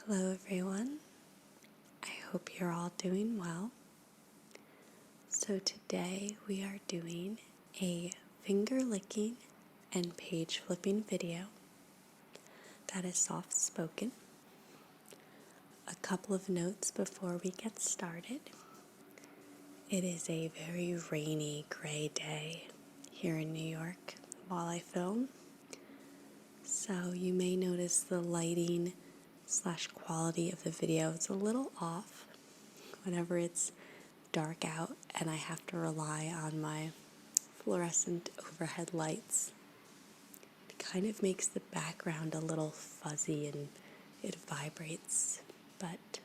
Hello everyone, I hope you're all doing well. So today we are doing a finger licking and page flipping video that is soft spoken. A couple of notes before we get started. It is a very rainy, gray day here in New York while I film. So you may notice the lighting / quality of the video is a little off whenever it's dark out and I have to rely on my fluorescent overhead lights. It kind of makes the background a little fuzzy and it vibrates, but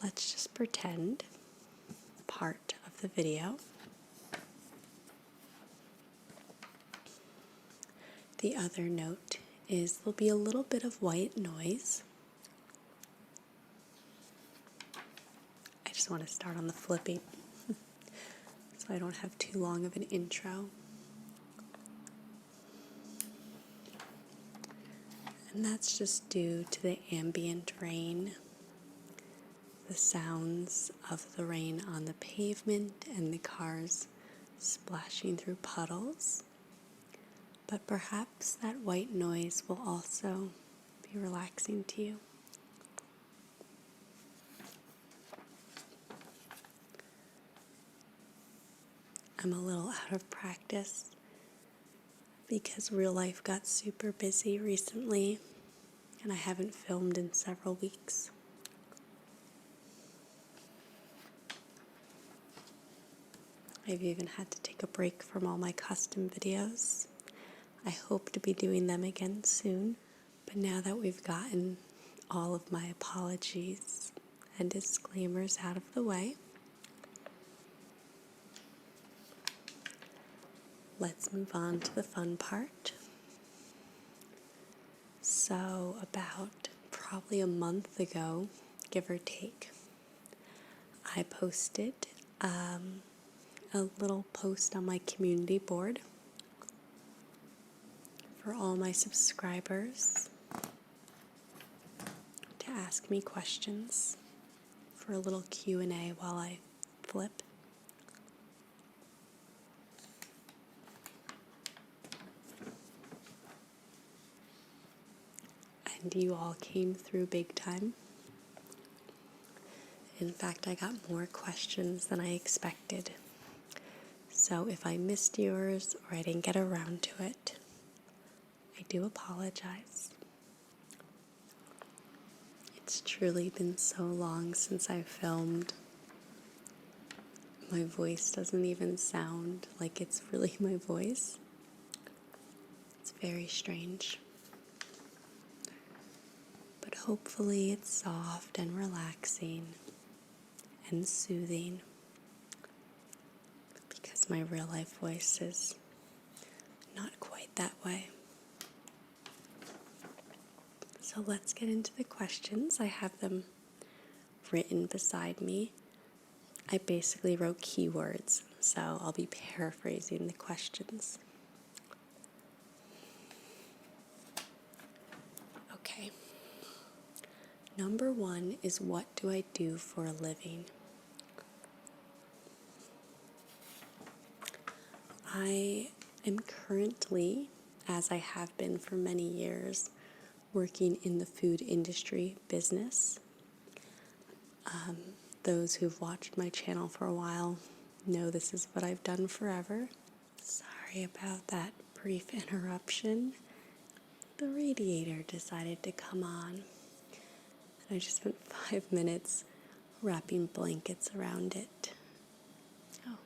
let's just pretend part of the video. The other note is there'll be a little bit of white noise. I just want to start on the flipping so I don't have too long of an intro. And that's just due to the ambient rain, the sounds of the rain on the pavement and the cars splashing through puddles. But perhaps that white noise will also be relaxing to you. I'm a little out of practice because real life got super busy recently and I haven't filmed in several weeks. I've even had to take a break from all my custom videos. I hope to be doing them again soon, but now that we've gotten all of my apologies and disclaimers out of the way, let's move on to the fun part. So about probably a month ago, give or take, I posted a little post on my community board for all my subscribers to ask me questions for a little Q&A while I flip. And you all came through big time. In fact, I got more questions than I expected. So if I missed yours or I didn't get around to it, I do apologize. It's truly been so long since I filmed. My voice doesn't even sound like it's really my voice. It's very strange. But hopefully it's soft and relaxing and soothing because my real life voice is not quite that way. So let's get into the questions. I have them written beside me. I basically wrote keywords, so I'll be paraphrasing the questions. Okay. Number 1 is, what do I do for a living? I am currently, as I have been for many years, working in the food industry business. Those who've watched my channel for a while know this is what I've done forever. Sorry about that brief interruption. The radiator decided to come on. I just spent 5 minutes wrapping blankets around it. Oh,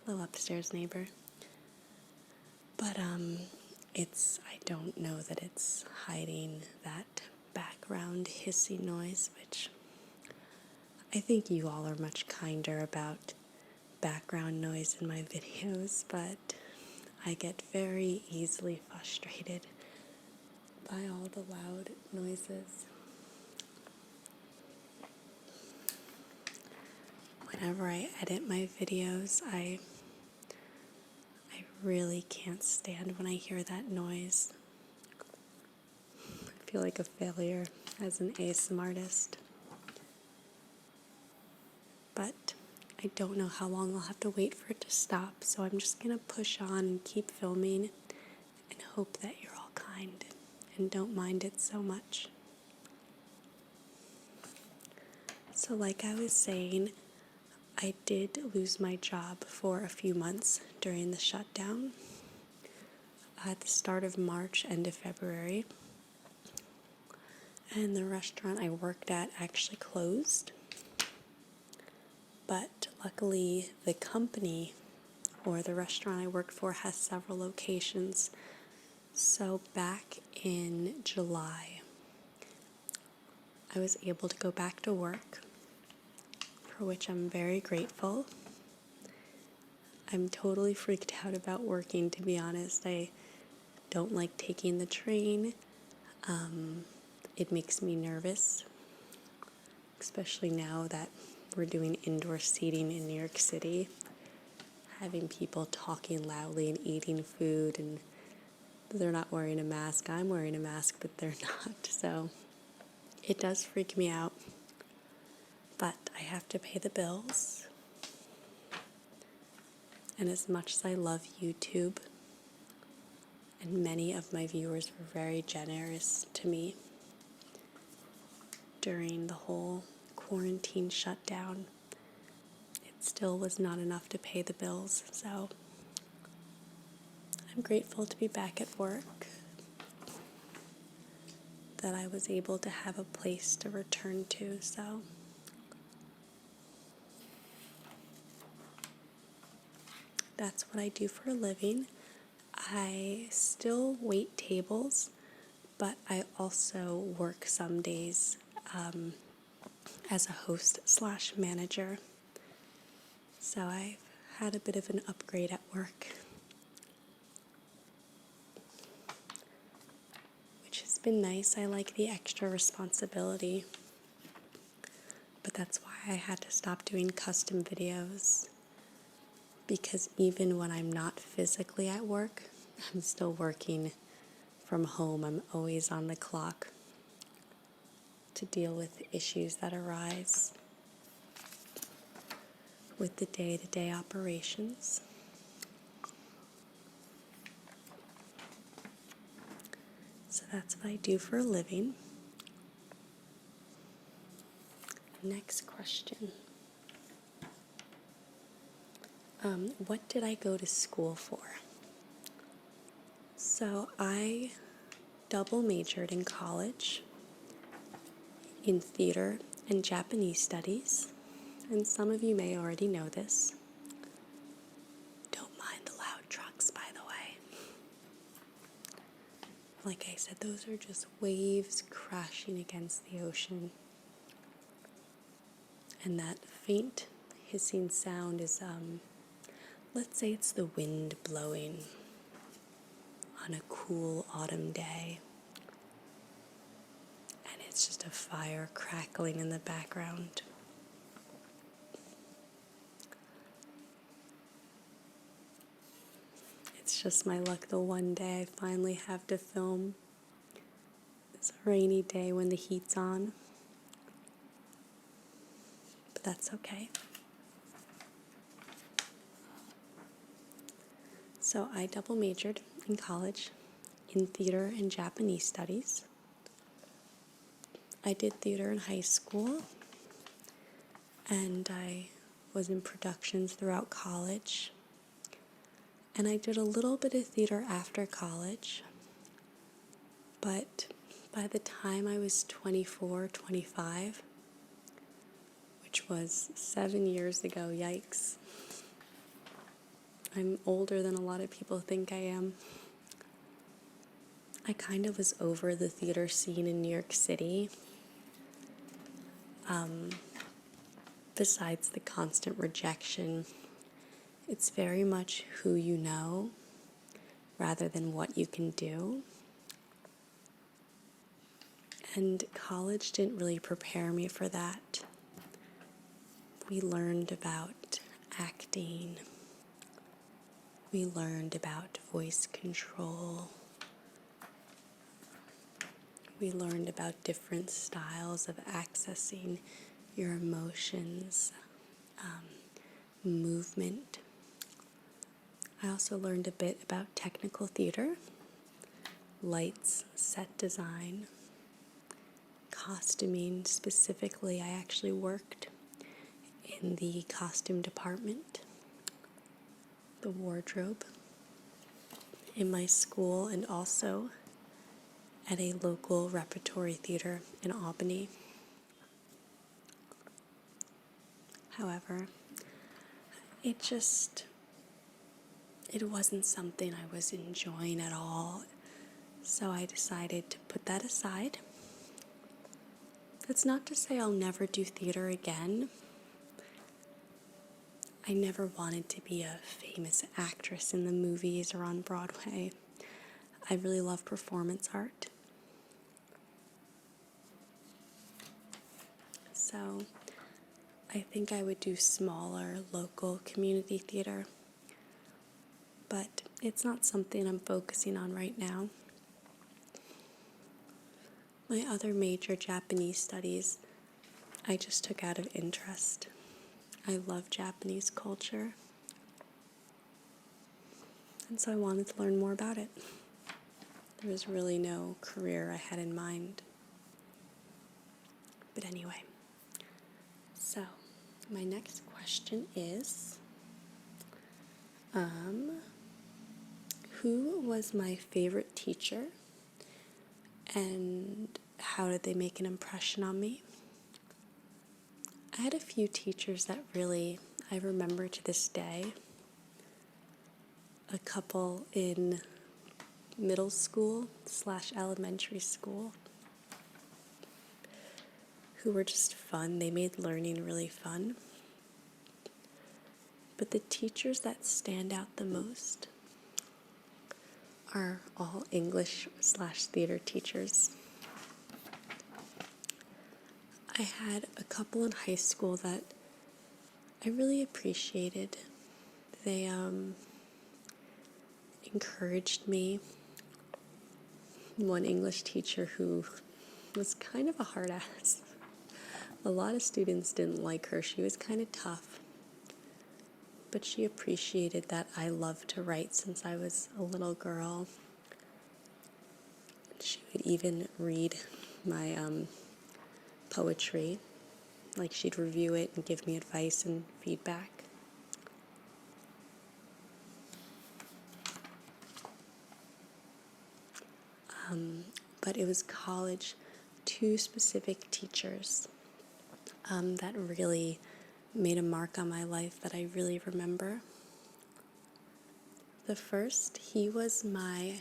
hello upstairs neighbor. But I don't know that it's hiding that background hissing noise, which I think you all are much kinder about background noise in my videos, but I get very easily frustrated by all the loud noises. Whenever I edit my videos, I really can't stand when I hear that noise. I feel like a failure. as an ASMR artist. But I don't know how long I'll have to wait for it to stop, so I'm just going to push on and keep filming and hope that you're all kind and don't mind it so much. So like I was saying, I did lose my job for a few months during the shutdown at the start of March, end of February. And the restaurant I worked at actually closed. But luckily, the company or the restaurant I worked for has several locations. So back in July, I was able to go back to work, for which I'm very grateful. I'm totally freaked out about working, to be honest. I don't like taking the train. It makes me nervous, especially now that we're doing indoor seating in New York City. Having people talking loudly and eating food, and they're not wearing a mask. I'm wearing a mask, but they're not. So it does freak me out. But I have to pay the bills. And as much as I love YouTube, and many of my viewers were very generous to me during the whole quarantine shutdown, it still was not enough to pay the bills. So I'm grateful to be back at work, that I was able to have a place to return to. So that's what I do for a living. I still wait tables, but I also work some days as a host/manager. So I've had a bit of an upgrade at work, which has been nice. I like the extra responsibility, but that's why I had to stop doing custom videos, because even when I'm not physically at work, I'm still working from home. I'm always on the clock to deal with issues that arise with the day-to-day operations. So that's what I do for a living. Next question. What did I go to school for? So I double majored in college in theater and Japanese studies. And some of you may already know this. Don't mind the loud trucks, by the way. Like I said, those are just waves crashing against the ocean. And that faint hissing sound is, let's say it's the wind blowing on a cool autumn day. And it's just a fire crackling in the background. It's just my luck the one day I finally have to film. It's a rainy day when the heat's on. But that's okay. So I double majored in college in theater and Japanese studies. I did theater in high school, and I was in productions throughout college. And I did a little bit of theater after college, but by the time I was 24, 25, which was 7 years ago, yikes. I'm older than a lot of people think I am. I kind of was over the theater scene in New York City. Besides the constant rejection, it's very much who you know rather than what you can do. And college didn't really prepare me for that. We learned about acting. We learned about voice control. we learned about different styles of accessing your emotions, movement. I also learned a bit about technical theater, lights, set design, costuming. Specifically, I actually worked in the costume department, the wardrobe, in my school, and also at a local repertory theater in Albany. However, it wasn't something I was enjoying at all, so I decided to put that aside. That's not to say I'll never do theater again. I never wanted to be a famous actress in the movies or on Broadway. I really love performance art. So I think I would do smaller local community theater, but it's not something I'm focusing on right now. My other major, Japanese studies, I just took out of interest. I love Japanese culture, and so I wanted to learn more about it. There was really no career I had in mind. But anyway, so my next question is, who was my favorite teacher and how did they make an impression on me? I had a few teachers that really I remember to this day. A couple in middle school / elementary school who were just fun. They made learning really fun. But the teachers that stand out the most are all English / theater teachers. I had a couple in high school that I really appreciated. They encouraged me. One English teacher who was kind of a hard ass. A lot of students didn't like her. She was kind of tough. But she appreciated that I loved to write since I was a little girl. She would even read my poetry. Like, she'd review it and give me advice and feedback. But it was college, two specific teachers that really made a mark on my life that I really remember. The first, he was I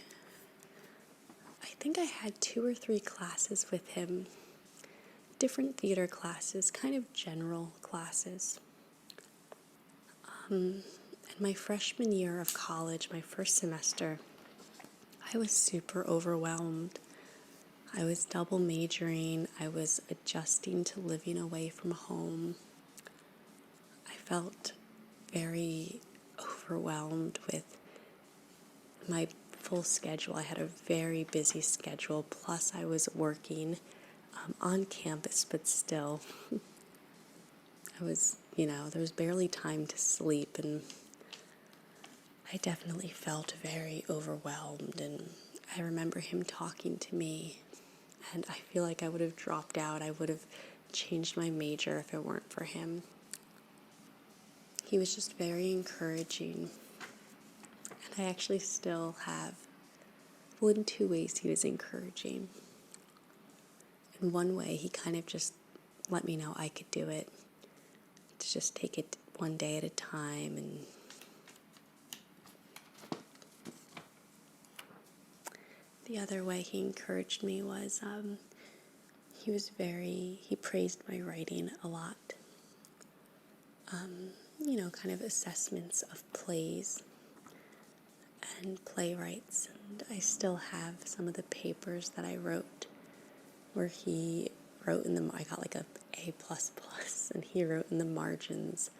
think I had 2 or 3 classes with him, different theater classes, kind of general classes. And my freshman year of college, my first semester, I was super overwhelmed. I was double majoring. I was adjusting to living away from home. I felt very overwhelmed with my full schedule. I had a very busy schedule, plus I was working on campus, but still, there was barely time to sleep, and I definitely felt very overwhelmed. And I remember him talking to me, and I feel like I would have dropped out. I would have changed my major if it weren't for him. He was just very encouraging. And I actually still have, in 2 ways he was encouraging. In one way, he kind of just let me know I could do it, to just take it one day at a time. And the other way he encouraged me was he praised my writing a lot. Kind of assessments of plays and playwrights. And I still have some of the papers that I wrote where he wrote I got like a A++, and he wrote in the margins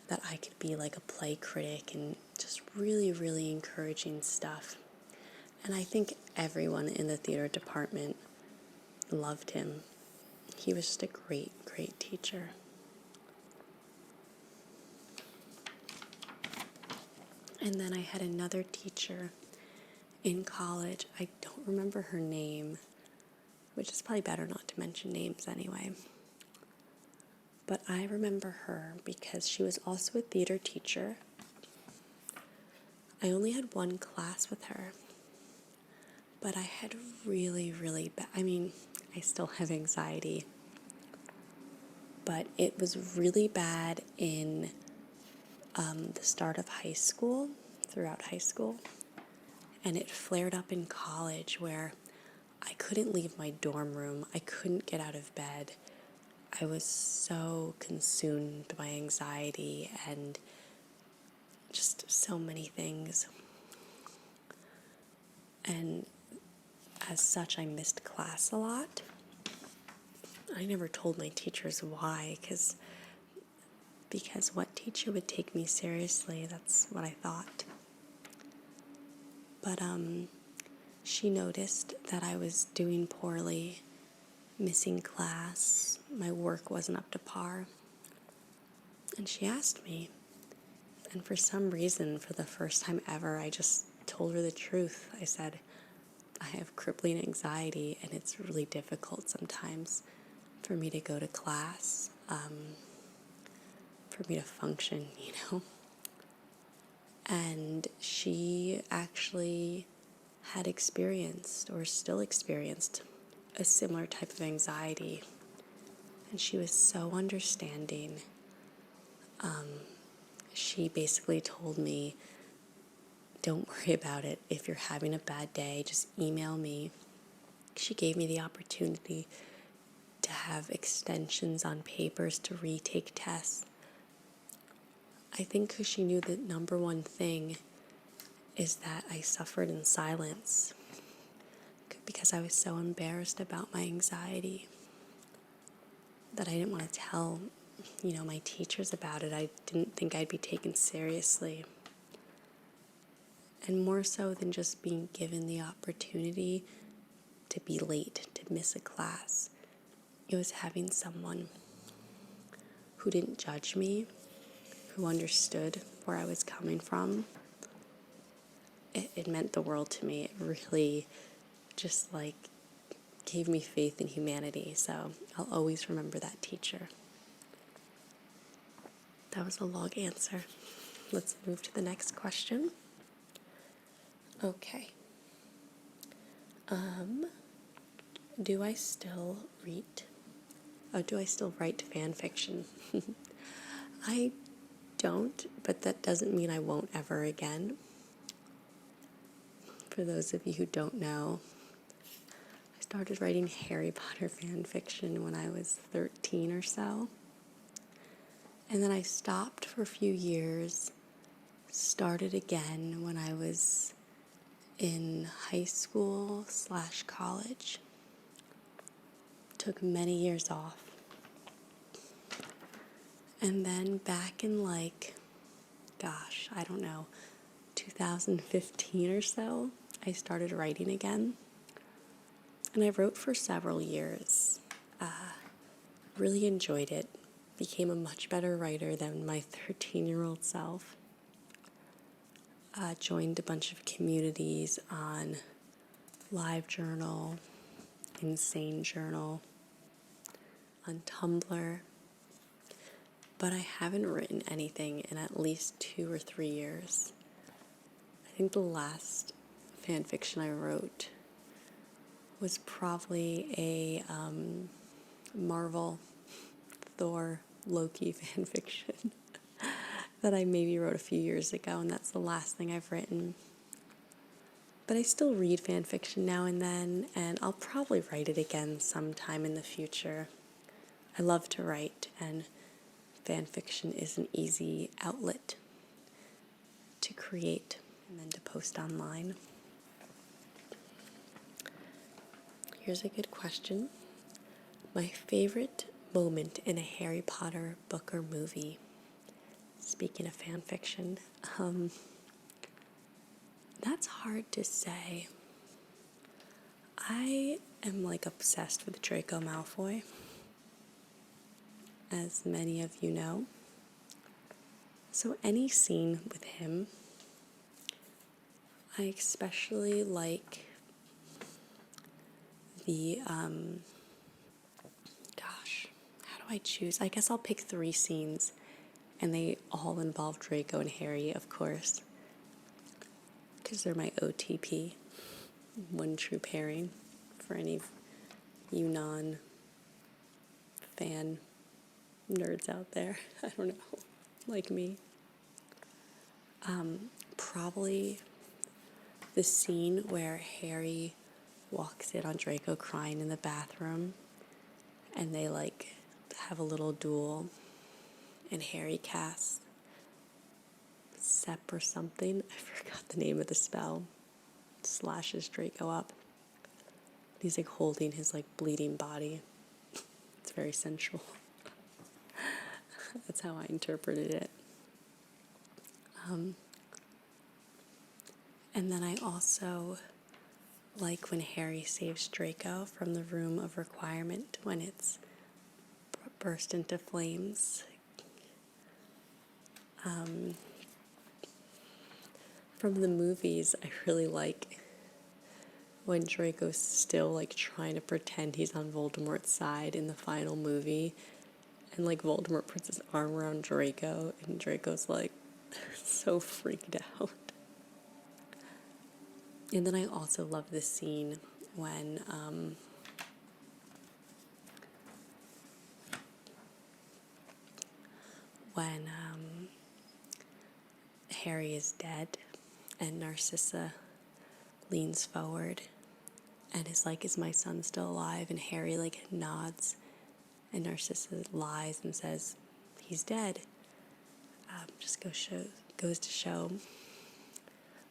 that I could be like a play critic, and just really, really encouraging stuff. And I think everyone in the theater department loved him. He was just a great, great teacher. And then I had another teacher in college. I don't remember her name, which is probably better not to mention names anyway. But I remember her because she was also a theater teacher. I only had one class with her, but I had really, really bad, I still have anxiety, but it was really bad in the start of high school, throughout high school, and it flared up in college where I couldn't leave my dorm room. I couldn't get out of bed. I was so consumed by anxiety and just so many things. And as such, I missed class a lot. I never told my teachers why, because what teacher would take me seriously? That's what I thought. But she noticed that I was doing poorly, missing class, my work wasn't up to par. And she asked me, and for some reason, for the first time ever, I just told her the truth. I said, I have crippling anxiety, and it's really difficult sometimes for me to go to class, for me to function, And she actually had experienced, or still experienced, a similar type of anxiety. And she was so understanding. She basically told me, don't worry about it. If you're having a bad day, just email me. She gave me the opportunity to have extensions on papers to retake tests. I think because she knew the number one thing is that I suffered in silence because I was so embarrassed about my anxiety that I didn't want to tell, my teachers about it. I didn't think I'd be taken seriously. And more so than just being given the opportunity to be late, to miss a class, it was having someone who didn't judge me, who understood where I was coming from. It meant the world to me. It really just gave me faith in humanity. So I'll always remember that teacher. That was a long answer. Let's move to the next question. Okay. Do I still write fan fiction? I don't, but that doesn't mean I won't ever again. For those of you who don't know, I started writing Harry Potter fan fiction when I was 13 or so. And then I stopped for a few years, started again when I was in high school / college. Took many years off. And then back in 2015 or so, I started writing again. And I wrote for several years. Really enjoyed it. Became a much better writer than my 13-year-old self. Joined a bunch of communities on LiveJournal, Insane Journal, on Tumblr. But I haven't written anything in at least 2 or 3 years. I think the last fan fiction I wrote was probably a Marvel, Thor, Loki fan fiction that I maybe wrote a few years ago, and that's the last thing I've written. But I still read fan fiction now and then, and I'll probably write it again sometime in the future. I love to write, and fan fiction is an easy outlet to create and then to post online. Here's a good question. My favorite moment in a Harry Potter book or movie. Speaking of fan fiction, that's hard to say. I am like obsessed with Draco Malfoy, as many of you know. So any scene with him, I especially like the, how do I choose? I guess I'll pick 3 scenes, and they all involve Draco and Harry, of course, because they're my OTP, one true pairing, for any of you non-fan nerds out there. I don't know, like me. Probably the scene where Harry walks in on Draco crying in the bathroom, and they like have a little duel, and Harry casts Sep or something. I forgot the name of the spell. Slashes Draco up. He's like holding his like bleeding body. It's very sensual. That's how I interpreted it. And then I also like when Harry saves Draco from the room of requirement when it's burst into flames. From the movies, I really like when Draco's still like trying to pretend he's on Voldemort's side in the final movie, and like Voldemort puts his arm around Draco, and Draco's like so freaked out. And then I also love this scene when Harry is dead and Narcissa leans forward and is like, "Is my son still alive?" And Harry like nods, and Narcissa lies and says, "He's dead." Just goes to show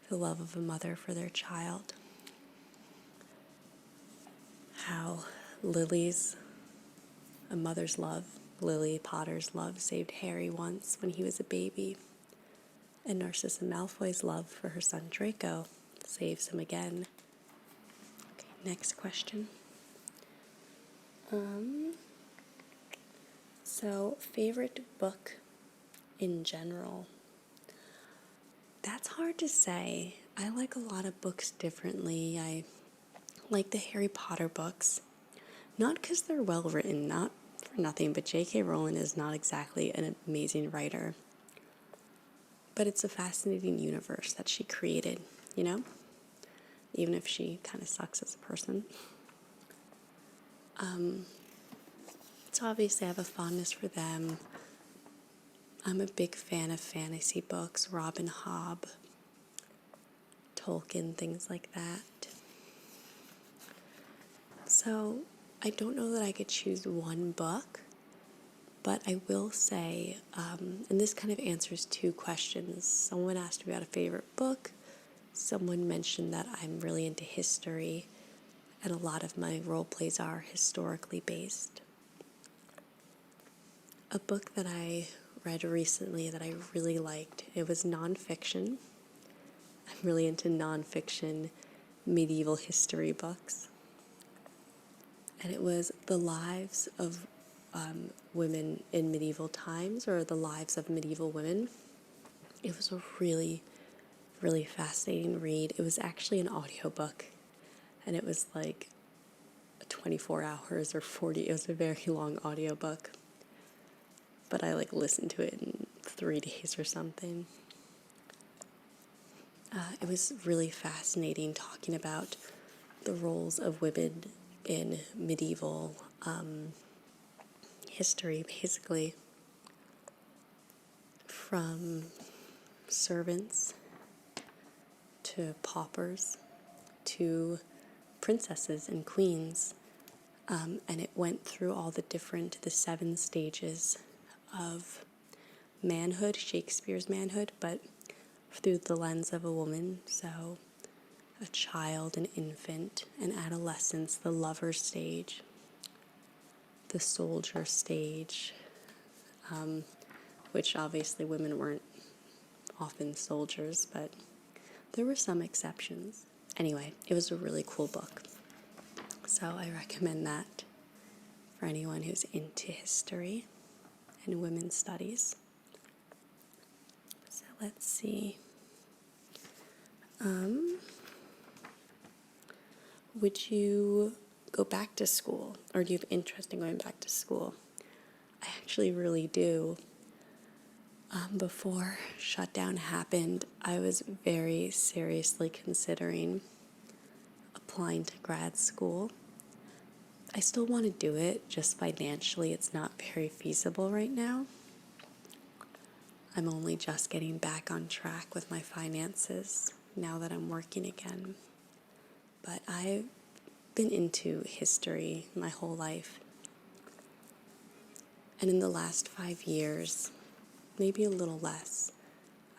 the love of a mother for their child. How a mother's love, Lily Potter's love, saved Harry once when he was a baby. And Narcissa Malfoy's love for her son Draco saves him again. Okay, next question. So, favorite book in general? That's hard to say. I like a lot of books differently. I like the Harry Potter books. Not because they're well written, not for nothing, but J.K. Rowling is not exactly an amazing writer. But it's a fascinating universe that she created, you know? Even if she kind of sucks as a person. So obviously I have a fondness for them. I'm a big fan of fantasy books, Robin Hobb, Tolkien, things like that. So I don't know that I could choose one book, but I will say, and this kind of answers 2 questions. Someone asked me about a favorite book. Someone mentioned that I'm really into history, and a lot of my role plays are historically based. A book that I read recently that I really liked, it was nonfiction. I'm really into nonfiction medieval history books. And it was the lives of women in medieval times, or the lives of medieval women. It was a really, really fascinating read. It was actually an audiobook, and it was like 24 hours or 40. It was a very long audiobook. But I like listened to it in 3 days or something. It was really fascinating talking about the roles of women in medieval history, basically, from servants to paupers to princesses and queens. And it went through all the 7 stages of manhood, Shakespeare's manhood, but through the lens of a woman. So a child, an infant, an adolescence, the lover stage, the soldier stage, which obviously women weren't often soldiers, but there were some exceptions. Anyway, it was a really cool book. So I recommend that for anyone who's into history and women's studies. So let's see. Would you go back to school, or do you have interest in going back to school? I actually really do. Before shutdown happened, I was very seriously considering applying to grad school. I still want to do it, just financially it's not very feasible right now. I'm only just getting back on track with my finances now that I'm working again. But I've been into history my whole life. And in the last 5 years, maybe a little less,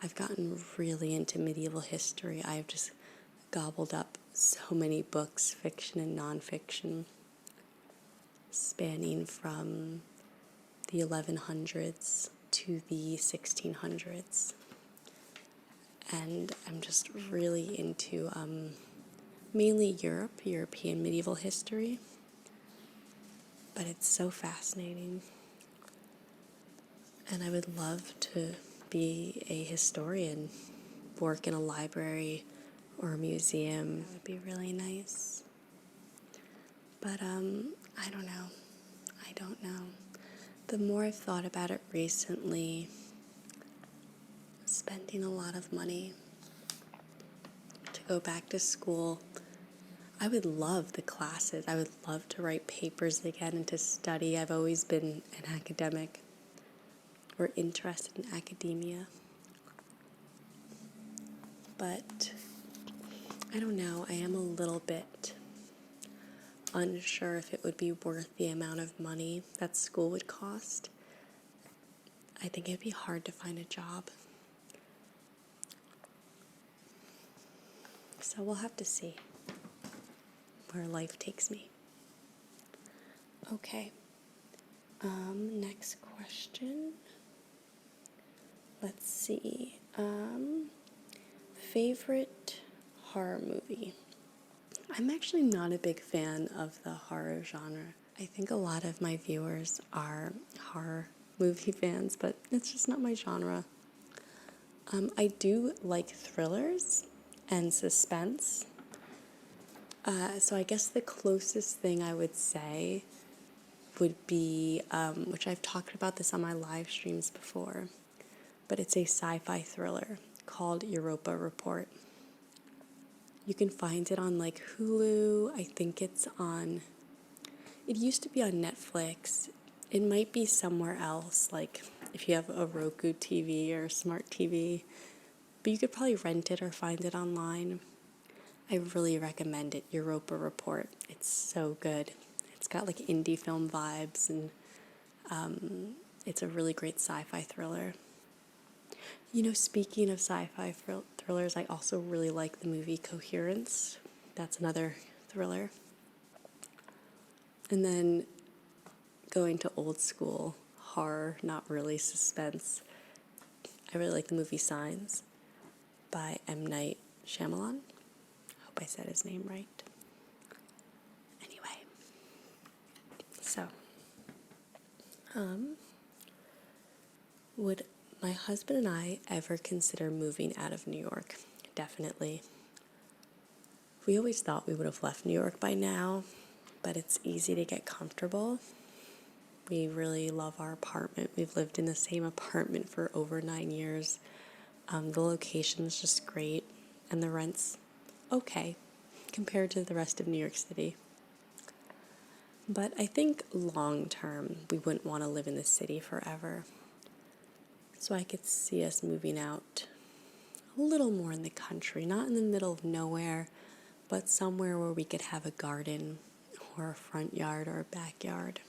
I've gotten really into medieval history. I've just gobbled up so many books, fiction and nonfiction, spanning from the 1100s to the 1600s. And I'm just really into mainly European medieval history. But it's so fascinating. And I would love to be a historian, work in a library or a museum. That would be really nice. But I don't know. The more I've thought about it recently, spending a lot of money to go back to school, I would love the classes. I would love to write papers again and to study. I've always been an academic or interested in academia. But I don't know, I am a little bit unsure if it would be worth the amount of money that school would cost. I think it'd be hard to find a job. So we'll have to see where life takes me. Okay. Next question. Let's see. Favorite horror movie? I'm actually not a big fan of the horror genre. I think a lot of my viewers are horror movie fans, but it's just not my genre. I do like thrillers and suspense. So I guess the closest thing I would say would be, which I've talked about this on my live streams before, but it's a sci-fi thriller called Europa Report. You can find it on like Hulu. I think it used to be on Netflix. It might be somewhere else, like if you have a Roku TV or a smart TV, but you could probably rent it or find it online. I really recommend it, Europa Report. It's so good. It's got like indie film vibes, and it's a really great sci-fi thriller. You know, speaking of sci-fi thrillers, I also really like the movie Coherence. That's another thriller. And then going to old school horror, not really suspense, I really like the movie Signs by M. Night Shyamalan. I hope I said his name right. Anyway, so, would my husband and I ever consider moving out of New York? Definitely. We always thought we would have left New York by now, but it's easy to get comfortable. We really love our apartment. We've lived in the same apartment for over 9 years. The location's just great, and the rent's okay compared to the rest of New York City. But I think long term, we wouldn't want to live in the city forever. So I could see us moving out a little more in the country, not in the middle of nowhere, but somewhere where we could have a garden or a front yard or a backyard.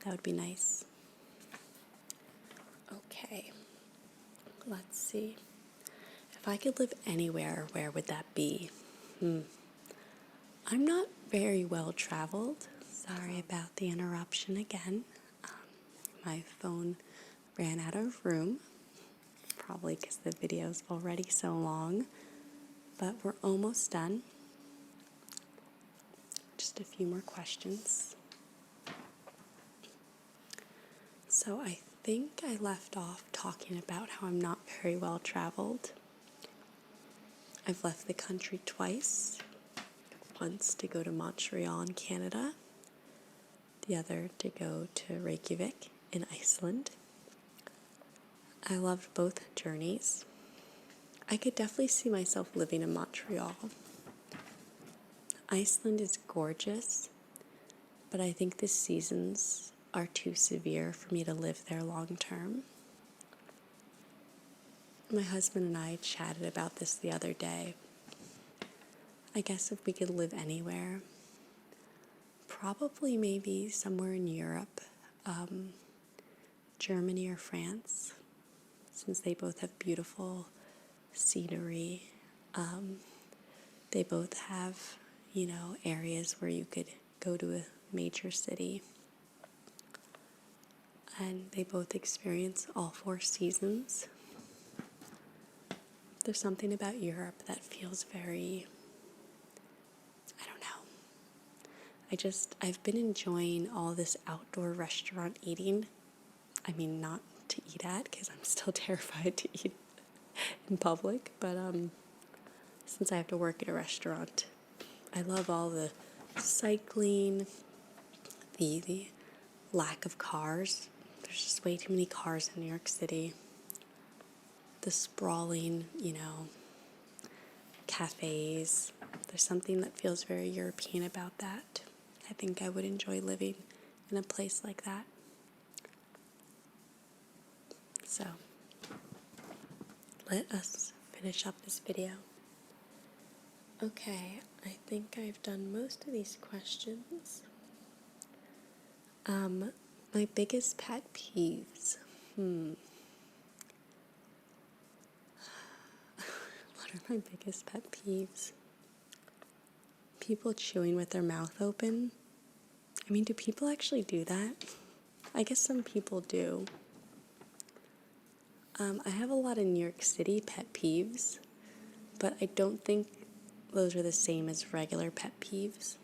That would be nice. Okay, let's see. If I could live anywhere, where would that be? I'm not very well traveled. Sorry about the interruption again. My phone ran out of room, probably because the video's already so long, but we're almost done. just a few more questions. So I think I left off talking about how I'm not very well traveled. I've left the country twice. Once to go to Montreal in Canada, the other to go to Reykjavik in Iceland. I loved both journeys. I could definitely see myself living in Montreal. Iceland is gorgeous, but I think the seasons are too severe for me to live there long term. My husband and I chatted about this the other day. I guess if we could live anywhere, probably maybe somewhere in Europe, Germany or France, since they both have beautiful scenery. They both have, areas where you could go to a major city. And they both experience all 4 seasons. There's something about Europe that feels very, I don't know. I've been enjoying all this outdoor restaurant eating. I mean, not to eat at, because I'm still terrified to eat in public, but since I have to work at a restaurant, I love all the cycling, the lack of cars. There's just way too many cars in New York City. The sprawling, cafes. There's something that feels very European about that. I think I would enjoy living in a place like that. So, let us finish up this video. Okay, I think I've done most of these questions. My biggest pet peeves. What are my biggest pet peeves? People chewing with their mouth open. I mean, do people actually do that? I guess some people do. I have a lot of New York City pet peeves, but I don't think those are the same as regular pet peeves.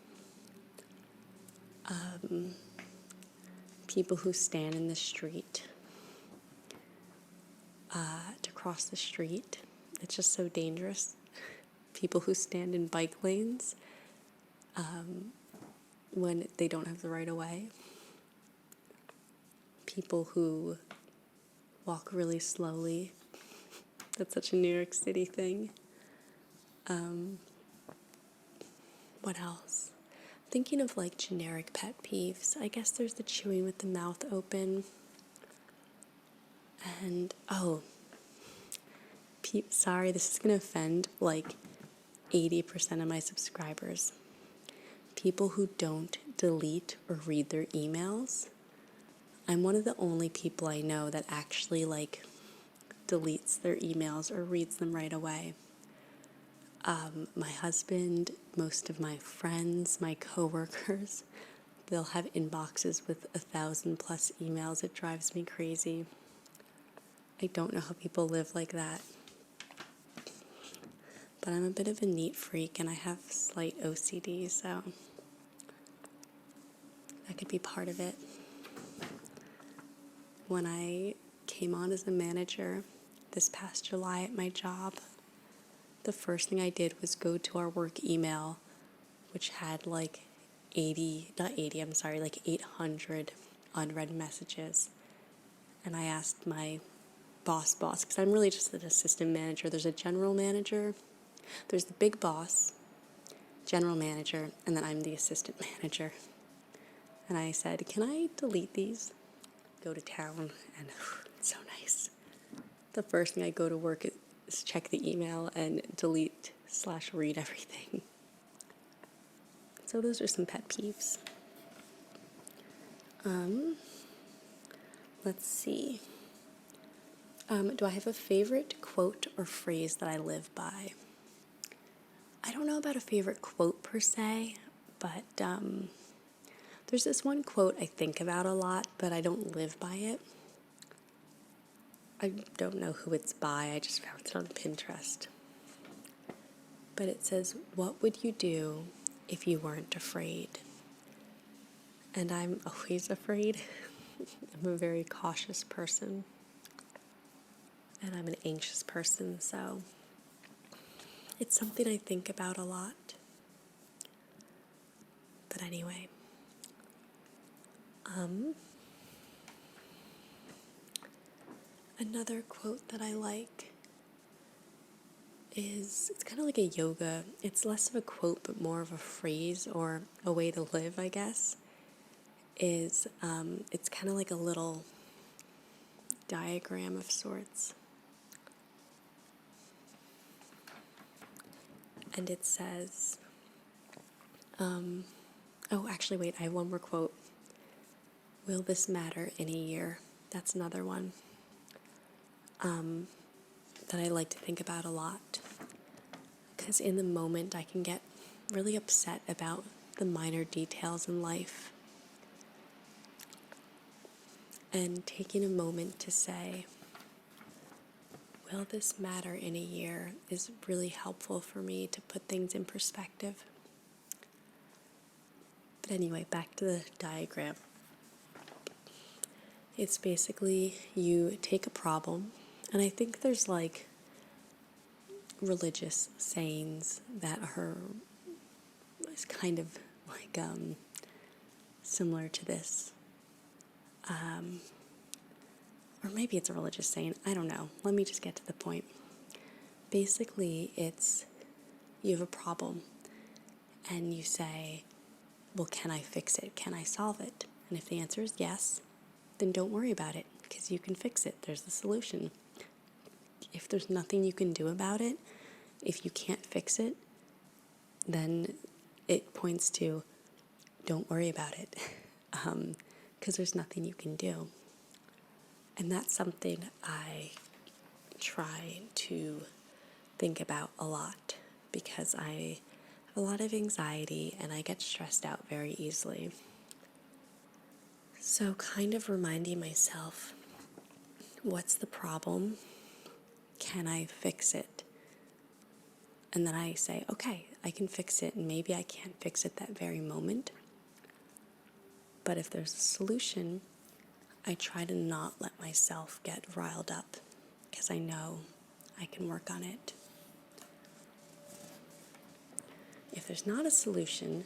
People who stand in the street to cross the street. It's just so dangerous. People who stand in bike lanes when they don't have the right of way. People who walk really slowly. That's such a New York City thing. What else? Thinking of like generic pet peeves. I guess there's the chewing with the mouth open. And, sorry, this is going to offend like 80% of my subscribers. People who don't delete or read their emails. I'm one of the only people I know that actually deletes their emails or reads them right away. My husband, most of my friends, my coworkers, they'll have inboxes with 1,000+ emails. It drives me crazy. I don't know how people live like that. But I'm a bit of a neat freak and I have slight OCD, so that could be part of it. When I came on as a manager this past July at my job, the first thing I did was go to our work email, which had 800 unread messages. And I asked my boss, because I'm really just an assistant manager. There's a general manager, there's the big boss, general manager, and then I'm the assistant manager. And I said, can I delete these? Go to town, and it's so nice. The first thing I go to work is check the email and delete/read everything. So those are some pet peeves. Let's see. Do I have a favorite quote or phrase that I live by? I don't know about a favorite quote per se, but there's this one quote I think about a lot, but I don't live by it. I don't know who it's by, I just found it on Pinterest. But it says, what would you do if you weren't afraid. And I'm always afraid. I'm a very cautious person. And I'm an anxious person, so it's something I think about a lot. But anyway, another quote that I like is, it's kind of like a yoga, it's less of a quote but more of a phrase or a way to live, I guess, is it's kind of like a little diagram of sorts. And it says, oh, actually, wait, I have one more quote. Will this matter in a year? That's another one that I like to think about a lot. Because in the moment, I can get really upset about the minor details in life. And taking a moment to say, will this matter in a year, is really helpful for me to put things in perspective. But anyway, back to the diagram. It's basically you take a problem, and I think there's like religious sayings that are kind of like similar to this. Or maybe it's a religious saying, I don't know. Let me just get to the point. Basically, it's you have a problem and you say, well, can I fix it? Can I solve it? And if the answer is yes, then don't worry about it because you can fix it. There's the solution. If there's nothing you can do about it, if you can't fix it, then it points to don't worry about it because there's nothing you can do. And that's something I try to think about a lot because I have a lot of anxiety and I get stressed out very easily. So kind of reminding myself, what's the problem? Can I fix it? And then I say, okay, I can fix it, and maybe I can't fix it that very moment. But if there's a solution, I try to not let myself get riled up because I know I can work on it. If there's not a solution,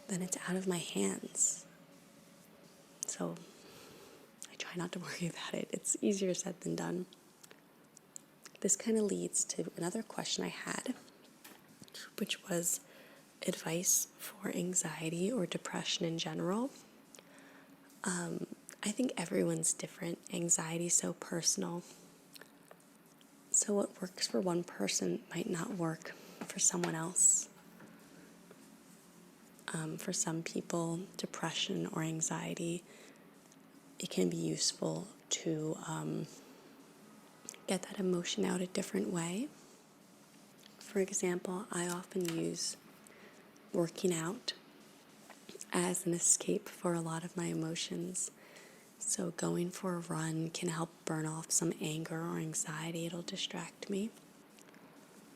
then it's out of my hands. So I try not to worry about it. It's easier said than done. This kind of leads to another question I had, which was advice for anxiety or depression in general. I think everyone's different. Anxiety is so personal. So what works for one person might not work for someone else. For some people, depression or anxiety, it can be useful to get that emotion out a different way. For example, I often use working out as an escape for a lot of my emotions. So going for a run can help burn off some anger or anxiety. It'll distract me.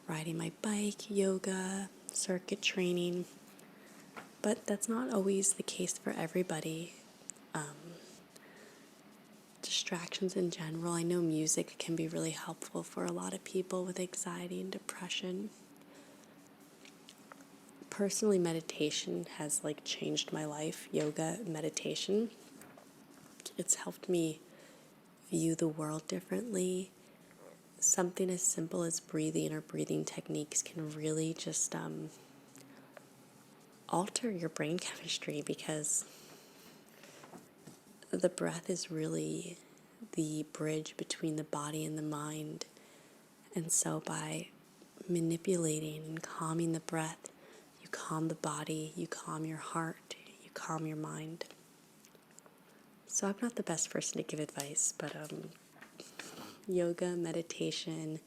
Riding my bike, yoga, circuit training. But that's not always the case for everybody. Distractions in general. I know music can be really helpful for a lot of people with anxiety and depression. Personally, meditation has changed my life. Yoga, meditation. It's helped me view the world differently. Something as simple as breathing or breathing techniques can really just alter your brain chemistry because the breath is really the bridge between the body and the mind. And so by manipulating and calming the breath, you calm the body, you calm your heart, you calm your mind. So I'm not the best person to give advice, but yoga, meditation,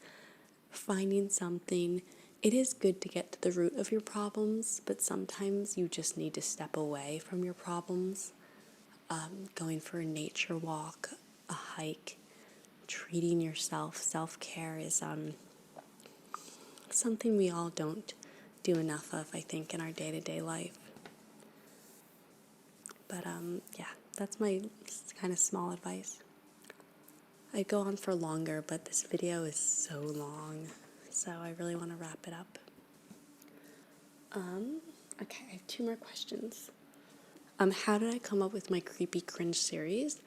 finding something. It is good to get to the root of your problems, but sometimes you just need to step away from your problems. Going for a nature walk, a hike, treating yourself. Self-care is something we all don't do enough of, I think, in our day-to-day life. But yeah, that's my kind of small advice. I'd go on for longer, but this video is so long, so I really want to wrap it up. Okay, I have 2 more questions. How did I come up with my creepy cringe series?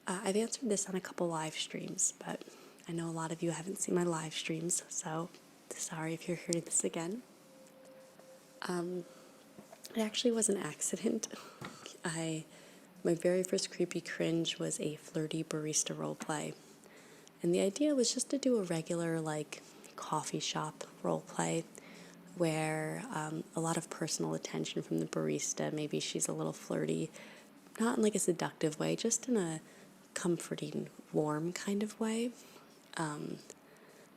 I've answered this on a couple live streams, but I know a lot of you haven't seen my live streams, so sorry if you're hearing this again. It actually was an accident. My very first creepy cringe was a flirty barista roleplay. And the idea was just to do a regular, like, coffee shop roleplay where a lot of personal attention from the barista. Maybe she's a little flirty, not in like a seductive way, just in a comforting, warm kind of way.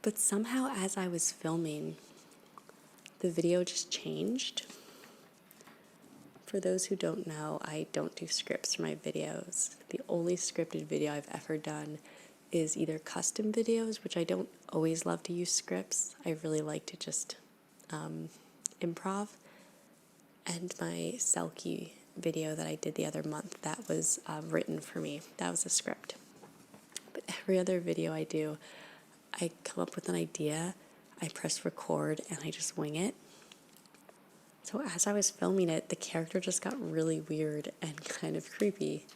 But somehow as I was filming, the video just changed. For those who don't know, I don't do scripts for my videos. The only scripted video I've ever done is either custom videos, which I don't always love to use scripts. I really like to just improv. And my Selkie video that I did the other month, that was written for me. That was a script. But every other video I do, I come up with an idea, I press record, and I just wing it. So as I was filming it, the character just got really weird and kind of creepy.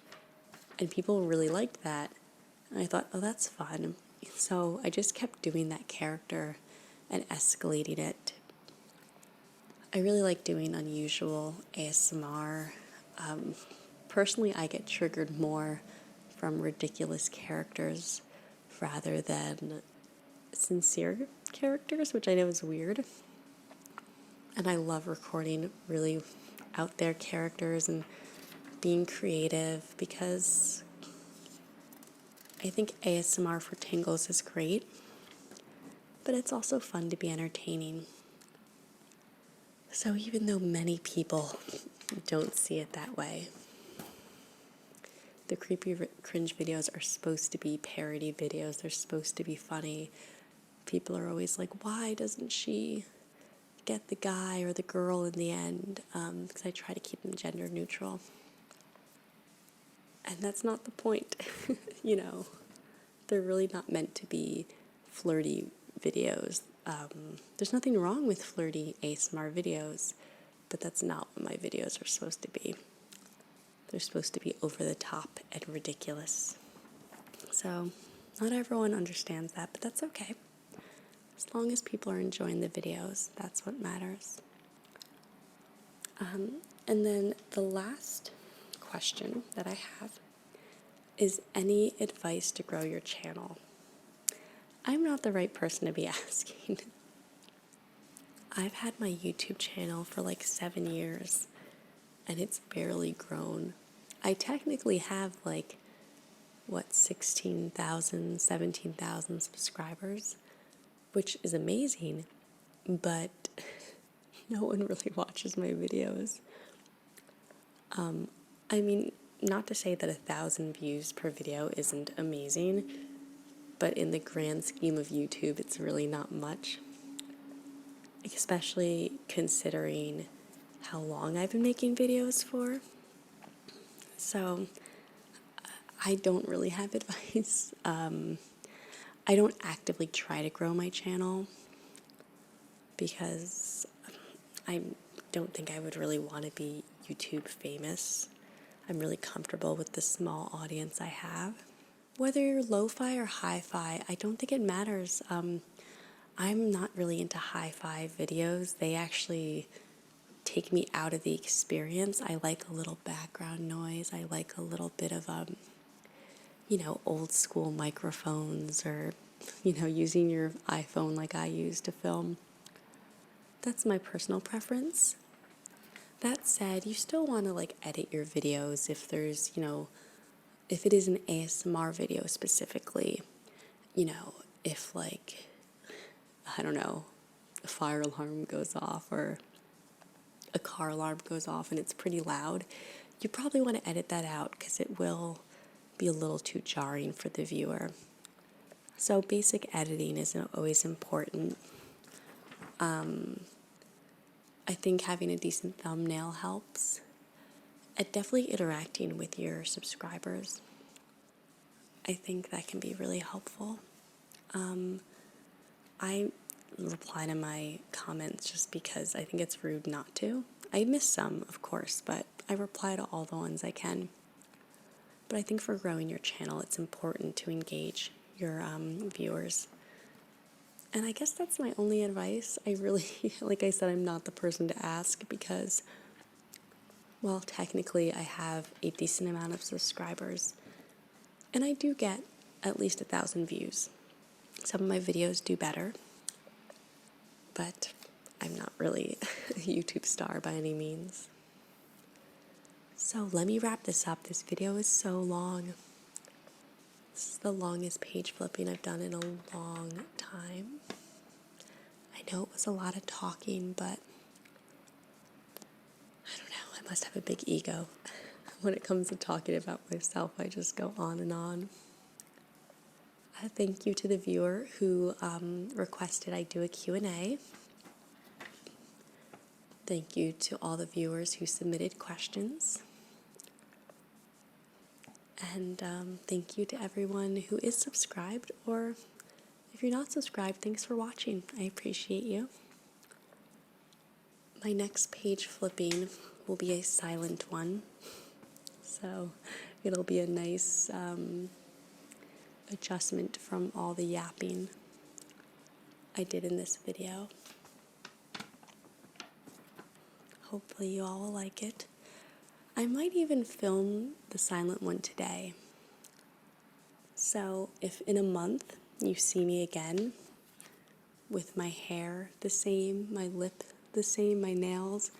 And people really liked that. And I thought, oh, that's fun. So I just kept doing that character and escalating it. I really like doing unusual ASMR. Personally, I get triggered more from ridiculous characters rather than sincere characters, which I know is weird. And I love recording really out there characters and being creative because I think ASMR for tingles is great, but it's also fun to be entertaining. So even though many people don't see it that way, the creepy cringe videos are supposed to be parody videos. They're supposed to be funny. People are always like, why doesn't she get the guy or the girl in the end? Because I try to keep them gender neutral. And that's not the point. You know, they're really not meant to be flirty videos. There's nothing wrong with flirty ASMR videos, but that's not what my videos are supposed to be. They're supposed to be over the top and ridiculous. So not everyone understands that, but that's okay. As long as people are enjoying the videos, that's what matters. And then the last question that I have is any advice to grow your channel? I'm not the right person to be asking. I've had my YouTube channel for like 7 years and it's barely grown. I technically have like, 16,000, 17,000 subscribers, which is amazing, but no one really watches my videos. I mean, not to say that 1,000 views per video isn't amazing, but in the grand scheme of YouTube, it's really not much, especially considering how long I've been making videos for. So I don't really have advice. I don't actively try to grow my channel because I don't think I would really want to be YouTube famous. I'm really comfortable with the small audience I have. Whether you're lo-fi or hi-fi, I don't think it matters. I'm not really into hi-fi videos. They actually take me out of the experience. I like a little background noise. I like a little bit of, old school microphones or, using your iPhone like I use to film. That's my personal preference. That said, you still want to edit your videos if there's, if it is an ASMR video specifically, if I don't know, a fire alarm goes off or a car alarm goes off and it's pretty loud, you probably want to edit that out because it will be a little too jarring for the viewer. So basic editing isn't always important. I think having a decent thumbnail helps. And definitely interacting with your subscribers. I think that can be really helpful. I reply to my comments just because I think it's rude not to. I miss some, of course, but I reply to all the ones I can. But I think for growing your channel, it's important to engage your viewers. And I guess that's my only advice. I really, like I said, I'm not the person to ask because, well, technically I have a decent amount of subscribers. And I do get at least 1,000 views. Some of my videos do better, but I'm not really a YouTube star by any means. So let me wrap this up. This video is so long. This is the longest page flipping I've done in a long time. I know it was a lot of talking, but I don't know, I must have a big ego. When it comes to talking about myself, I just go on and on. Thank you to the viewer who requested I do a Q&A. Thank you to all the viewers who submitted questions. And thank you to everyone who is subscribed, or if you're not subscribed, thanks for watching. I appreciate you. My next page flipping will be a silent one. So it'll be a nice adjustment from all the yapping I did in this video. Hopefully you all will like it. I might even film the silent one today. So if in a month you see me again with my hair the same, my lip the same, my nails,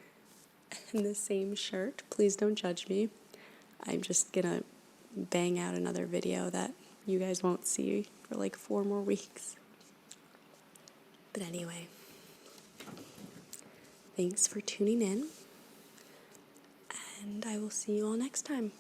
and the same shirt, please don't judge me. I'm just gonna bang out another video that you guys won't see for like 4 more weeks. But anyway, thanks for tuning in, and I will see you all next time.